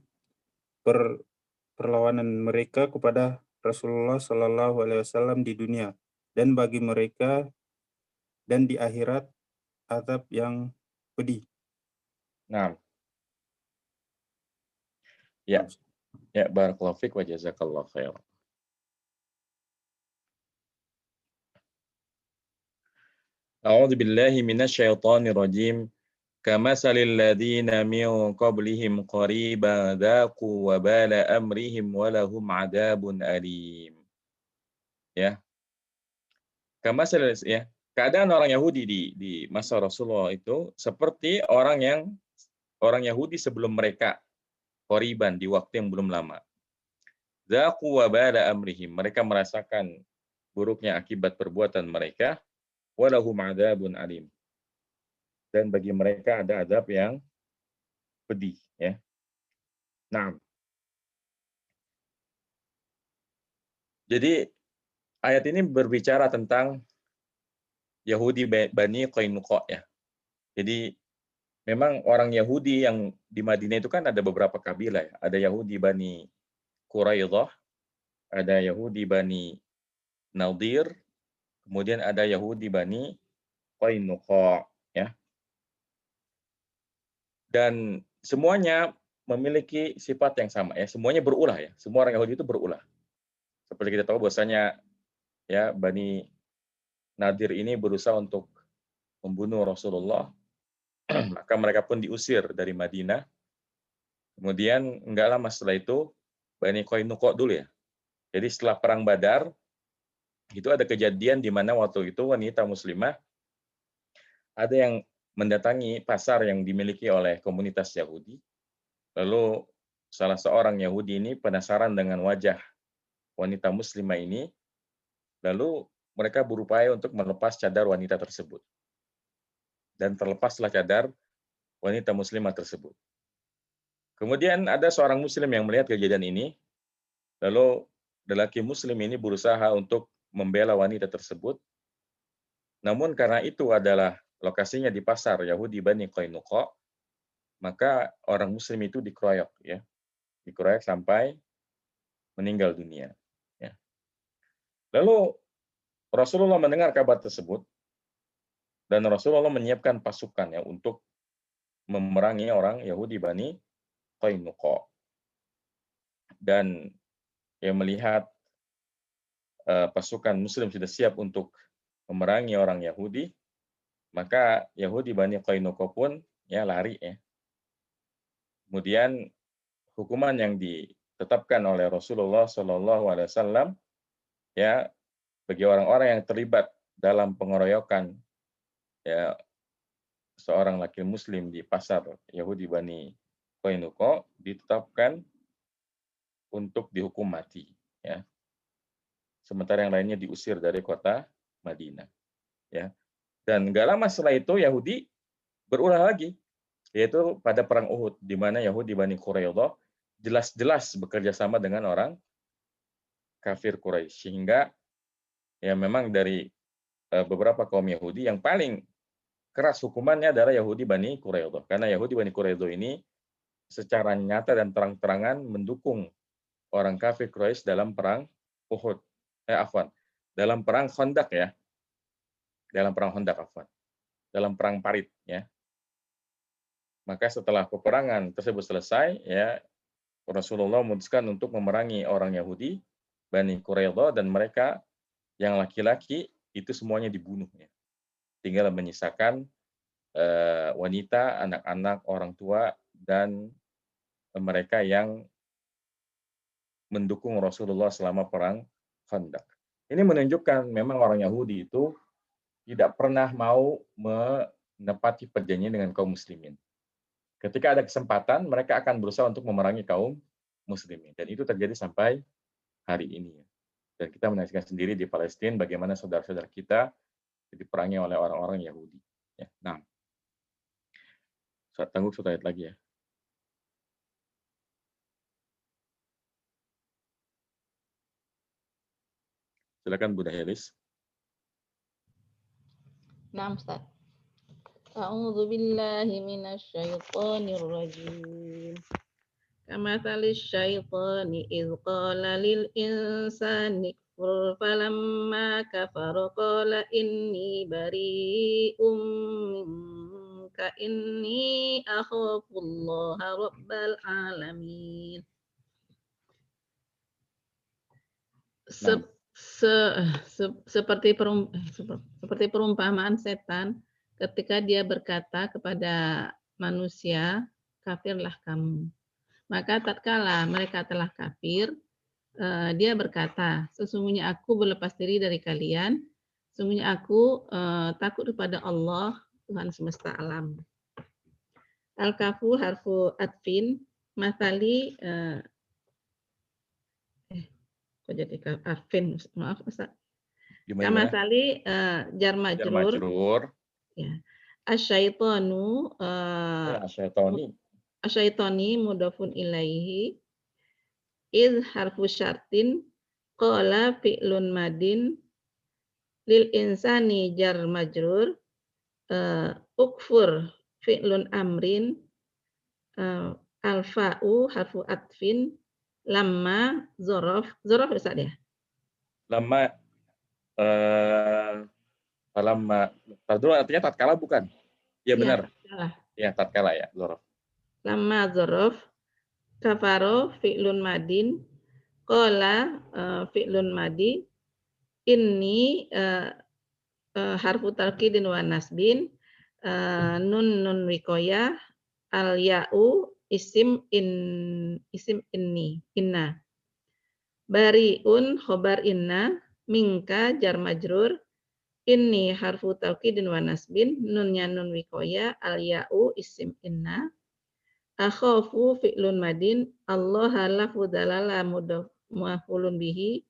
perlawanan mereka kepada Rasulullah Shallallahu Alaihi Wasallam di dunia, dan bagi mereka dan di akhirat azab yang pedih. Nah, ya, barakallahu fiik wa jazakallahu khair. A'udzu billahi minasyaitonir rajim. Kamatsalil ladzina min qablihim qariban dzaqu wa bala amrihim wa lahum 'adzabun alim. Ya. Kamatsalil ya. Keadaan orang Yahudi di masa Rasulullah itu seperti orang Yahudi sebelum mereka, qariban di waktu yang belum lama. Dzaqu wa bala amrihim. Mereka merasakan buruknya akibat perbuatan mereka. Wa lahum 'adzabun alim. Dan bagi mereka ada azab yang pedih ya. Nah. Jadi ayat ini berbicara tentang Yahudi Bani Qainuqa ya. Jadi memang orang Yahudi yang di Madinah itu kan ada beberapa kabilah ya. Ada Yahudi Bani Quraidah, ada Yahudi Bani Nadir, kemudian ada Yahudi Bani Qainuqa ya. Dan semuanya memiliki sifat yang sama ya, semuanya berulah ya. Semua orang Yahudi itu berulah. Seperti kita tahu bahwasanya ya Bani Nadir ini berusaha untuk membunuh Rasulullah, maka mereka pun diusir dari Madinah. Kemudian enggak lama setelah itu Bani Qainuqa dulu ya. Jadi setelah perang Badar itu ada kejadian di mana waktu itu wanita muslimah ada yang mendatangi pasar yang dimiliki oleh komunitas Yahudi. Lalu salah seorang Yahudi ini penasaran dengan wajah wanita muslimah ini. Lalu mereka berupaya untuk melepas cadar wanita tersebut. Dan terlepaslah cadar wanita muslimah tersebut. Kemudian ada seorang muslim yang melihat kejadian ini. Lalu lelaki muslim ini berusaha untuk membela wanita tersebut. Namun karena itu adalah lokasinya di pasar Yahudi Bani Qainuqa, maka orang muslim itu dikeroyok ya. Dikeroyok sampai meninggal dunia ya. Lalu Rasulullah mendengar kabar tersebut dan Rasulullah menyiapkan pasukan ya untuk memerangi orang Yahudi Bani Qainuqa. Dan yang melihat pasukan muslim sudah siap untuk memerangi orang Yahudi, Maka Yahudi Bani Qainuqa pun ya lari ya. Kemudian hukuman yang ditetapkan oleh Rasulullah SAW ya bagi orang-orang yang terlibat dalam pengeroyokan ya seorang laki muslim di pasar Yahudi Bani Qainuqa ditetapkan untuk dihukum mati ya. Sementara yang lainnya diusir dari kota Madinah ya. Dan nggak lama setelah itu Yahudi berulah lagi, yaitu pada perang Uhud, di mana Yahudi Bani Quraidah jelas-jelas bekerja sama dengan orang kafir Quraisy, sehingga ya memang dari beberapa kaum Yahudi yang paling keras hukumannya adalah Yahudi Bani Quraidah, karena Yahudi Bani Quraidah ini secara nyata dan terang-terangan mendukung orang kafir Quraisy dalam perang Uhud, dalam perang Khandaq ya. Dalam perang Khandaq dalam perang Parit ya. Maka setelah peperangan tersebut selesai ya Rasulullah memutuskan untuk memerangi orang Yahudi Bani Quraidah, dan mereka yang laki-laki itu semuanya dibunuh ya. Tinggal menyisakan wanita, anak-anak, orang tua, dan mereka yang mendukung Rasulullah selama perang Khandaq. Ini menunjukkan memang orang Yahudi itu tidak pernah mau menepati perjanjian dengan kaum muslimin. Ketika ada kesempatan, mereka akan berusaha untuk memerangi kaum muslimin. Dan itu terjadi sampai hari ini. Dan kita menyaksikan sendiri di Palestina bagaimana saudara-saudara kita diperangi oleh orang-orang Yahudi. Ya, nah, tangguh satu ayat lagi ya. Silakan Bu Dahelis. Naam, Ustaz. A'udzu billahi minasyaitonir rajim. Kamathalis syaitani idz qala lil insani kfur falamma kafara qala inni bari'um minka inni akhafullaha rabbal alamin. Seperti perumpamaan setan ketika dia berkata kepada manusia, kafirlah kamu. Maka tatkala mereka telah kafir, dia berkata, sesungguhnya aku berlepas diri dari kalian, sesungguhnya aku takut kepada Allah, Tuhan semesta alam. Al-kafu harfu atfin, mathali, kok jadi arfin, maaf Ustaz. Kamasali jar majrur. Ya. Asyaitonu asyaitoni mudhafun ilaihi. Iz harfu syartin qala fi'lun madin lil insani jar majrur. Ukfur fi'lun amrin. Alfa'u harfu atfin. Lamma zorof Ustaz ya? Lamma artinya tatkala bukan? Ya benar. Ya tatkala ya, zorof. Lamma zorof, kafaro fi'lun madin, qala fi'lun madi, inni harfu talqidin wa nasbin, nun wikoya, al ya'u isim inni, inna. Bariun khobar inna, minka jar majrur, inni harfu taukidin wa nasbin, nunnya nun wikoya, al ya'u isim inna. Akhafu fi'lun madin, Allah lafu dalala maf'ulun bihi,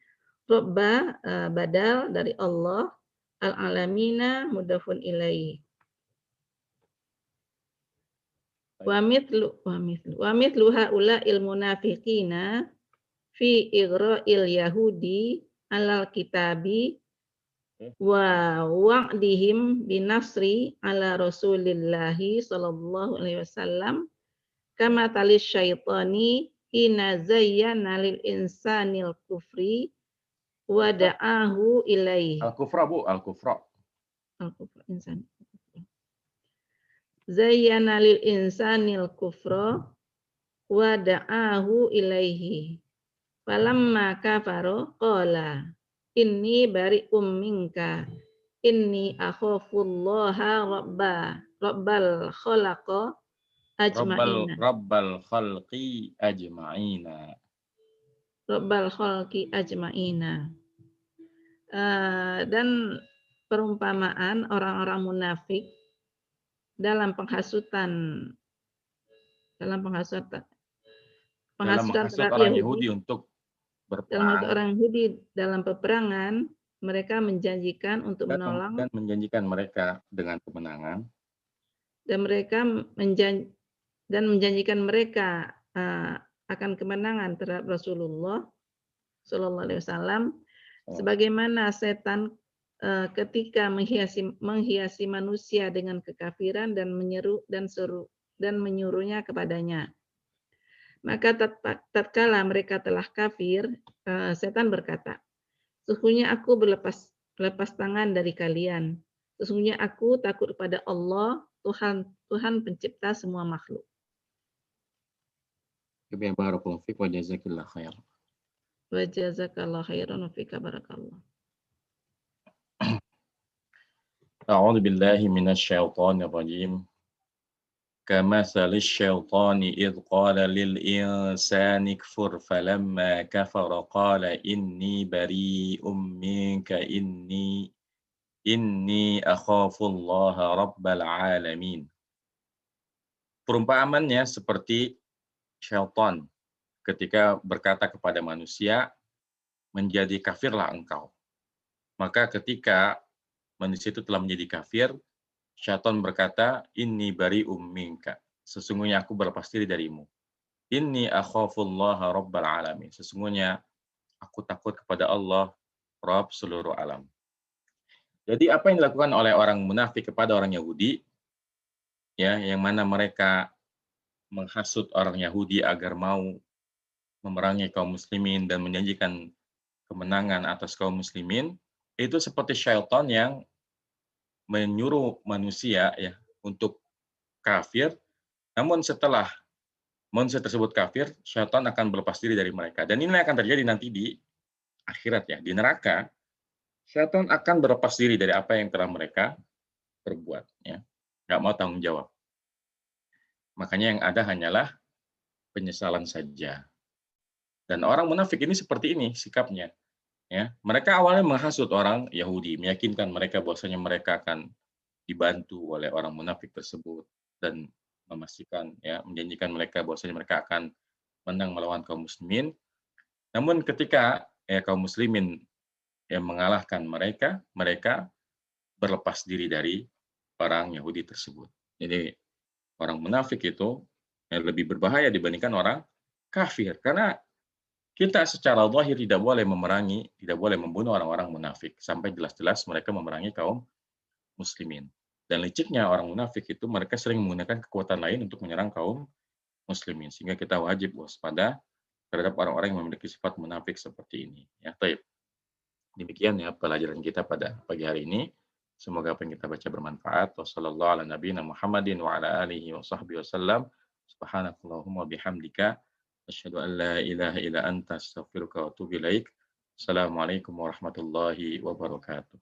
robba badal dari Allah, al alamina mudafun ilaihi. Wa mithlu haula il munafiqina fi igra'il yahudi alal kitabi wa wa'dihim binasri ala rasulillahi sallallahu alaihi wasallam kama talis syaitani hina zayyana lil insanil kufri wa da'ahu ilaihi. Al-kufra Bu, al-kufra. Al-kufra insan. Zayyana lil insanil kufra wa da'ahu ilaihi. Falamma kafaro qala inni bari'um minka inni akhafullaha rabbal khalaqa ajma'ina. Rabbal khalqi ajma'ina. Rabbal khalqi ajma'ina. Dan perumpamaan orang-orang munafik dalam penghasutan Dalam penghasutan menghasut terhadap orang Yahudi, Yahudi untuk dalam berperang orang Yahudi dalam peperangan, mereka menjanjikan untuk menolong dan menjanjikan mereka dengan kemenangan, dan mereka menjanjikan mereka akan kemenangan terhadap Rasulullah Shallallahu Alaihi Wasallam, sebagaimana setan ketika menghiasi manusia dengan kekafiran dan menyuruhnya kepadanya. Maka tatkala mereka telah kafir, setan berkata, sesungguhnya aku berlepas tangan dari kalian. Sesungguhnya aku takut kepada Allah, Tuhan pencipta semua makhluk. Barakallahu fiik wa jazakillahu khair. Wa jazakallahu khairan wa fika barakallah. A'udzu billahi minasy syaithanir rajim. كمثل الشيطان إذ قال للإنسان اكفر فلما كفر قال إني بريء منك إني أخاف الله رب العالمين. Perumpamaannya seperti syaitan ketika berkata kepada manusia, menjadi kafirlah engkau. Maka ketika manusia itu telah menjadi kafir, syaitan berkata, inni bari'um minka. Sesungguhnya aku berlepas diri darimu. Inni akhafullaha rabbal alamin. Sesungguhnya aku takut kepada Allah, Rabb seluruh alam. Jadi apa yang dilakukan oleh orang munafik kepada orang Yahudi, ya, yang mana mereka menghasut orang Yahudi agar mau memerangi kaum muslimin dan menjanjikan kemenangan atas kaum muslimin, itu seperti syaitan yang menyuruh manusia ya untuk kafir, namun setelah manusia tersebut kafir, syaitan akan berlepas diri dari mereka. Dan ini akan terjadi nanti di akhirat ya, di neraka. Syaitan akan berlepas diri dari apa yang telah mereka perbuat ya. Nggak mau tanggung jawab. Makanya yang ada hanyalah penyesalan saja. Dan orang munafik ini seperti ini sikapnya. Ya, mereka awalnya menghasut orang Yahudi, meyakinkan mereka bahwasanya mereka akan dibantu oleh orang munafik tersebut dan memastikan ya, menjanjikan mereka bahwasanya mereka akan menang melawan kaum muslimin. Namun ketika kaum muslimin yang mengalahkan mereka, mereka berlepas diri dari orang Yahudi tersebut. Jadi orang munafik itu lebih berbahaya dibandingkan orang kafir karena kita secara zahir tidak boleh memerangi, tidak boleh membunuh orang-orang munafik sampai jelas-jelas mereka memerangi kaum muslimin. Dan liciknya orang munafik itu mereka sering menggunakan kekuatan lain untuk menyerang kaum muslimin, sehingga kita wajib waspada terhadap orang-orang yang memiliki sifat munafik seperti ini. Ya, baik. Demikian ya pelajaran kita pada pagi hari ini. Semoga apa yang kita baca bermanfaat. Wassalamualaikum Subhanakallahumma bihamdika asyhadu an la ilaha illa anta astaghfiruka wa atubu ilaik. Assalamualaikum warahmatullahi wabarakatuh.